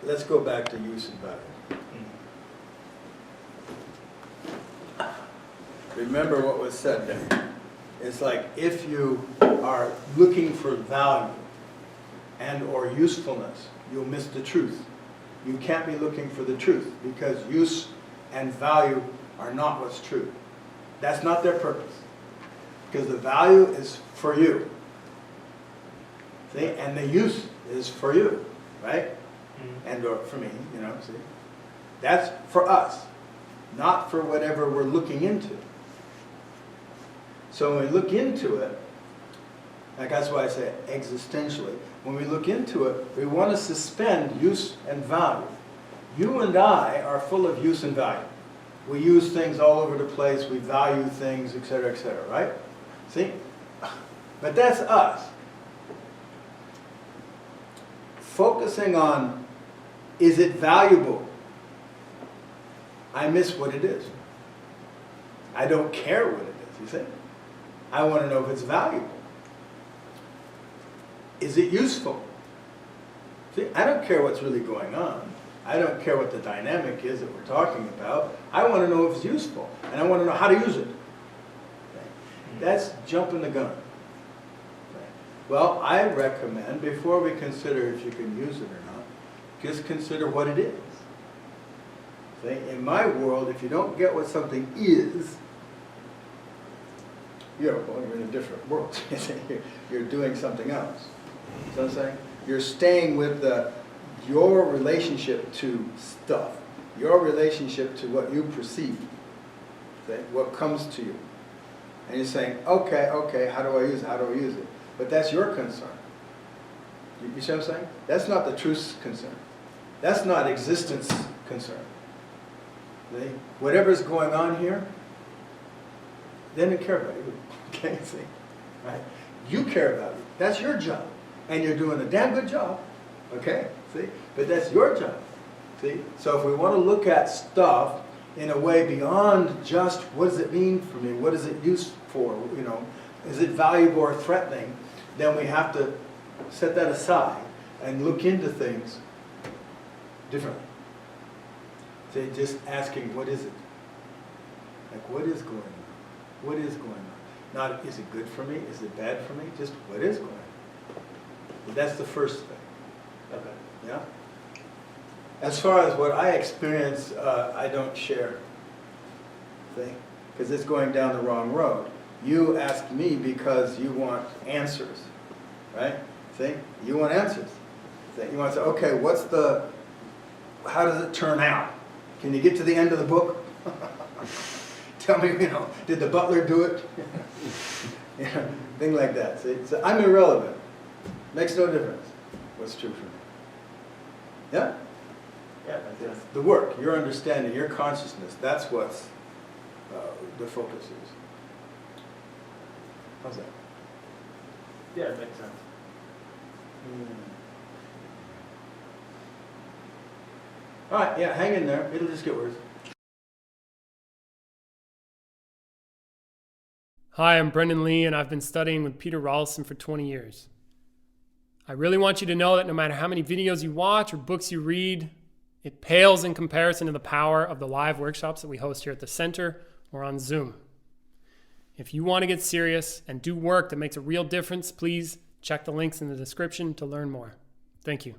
let's go back to use and value. Remember what was said there. It's like if you are looking for value and or usefulness, you'll miss the truth. You can't be looking for the truth because use and value are not what's true. That's not their purpose. Because the value is for you. See? And the use is for you, right? And or for me, you know, see? That's for us, not for whatever we're looking into. So when we look into it, like that's why I say existentially, when we look into it, we want to suspend use and value. You and I are full of use and value. We use things all over the place, we value things, etc., right? See? But that's us. Focusing on, is it valuable? I miss what it is. I don't care what it is, you see? I want to know if it's valuable. Is it useful? See, I don't care what's really going on. I don't care what the dynamic is that we're talking about. I want to know if it's useful, and I want to know how to use it. Okay. That's jumping the gun. Okay. Well, I recommend, before we consider if you can use it or not, just consider what it is. See, in my world, if you don't get what something is, you're in a different world. You're doing something else. You know what I'm saying? You're staying with your relationship to stuff, your relationship to what you perceive, okay? What comes to you. And you're saying, okay, how do I use it? How do I use it? But that's your concern. You see what I'm saying? That's not the truth's concern. That's not existence concern. See? Whatever's going on here, they don't care about you. Okay, see? Right? You care about it. That's your job. And you're doing a damn good job. Okay? See? But that's your job. See? So if we want to look at stuff in a way beyond just what does it mean for me? What is it used for? You know, is it valuable or threatening? Then we have to set that aside and look into things differently. See, just asking, what is it? Like, what is going on? What is going on? Not, is it good for me? Is it bad for me? Just, what is going on? But that's the first thing. Okay. Yeah? As far as what I experience, I don't share. See? Because it's going down the wrong road. You ask me because you want answers. Right? See? You want answers. See? You want to say, okay, how does it turn out? Can you get to the end of the book? Tell me, you know, did the butler do it? You know, thing like that. See? So I'm irrelevant. Makes no difference what's true for me. Yeah? Yeah, that's The work, your understanding, your consciousness, that's what's the focus is. How's that? Yeah, it makes sense. All right, yeah, hang in there. It'll just get worse. Hi, I'm Brendan Lee, and I've been studying with Peter Ralston for 20 years. I really want you to know that no matter how many videos you watch or books you read, it pales in comparison to the power of the live workshops that we host here at the center or on Zoom. If you want to get serious and do work that makes a real difference, please check the links in the description to learn more. Thank you.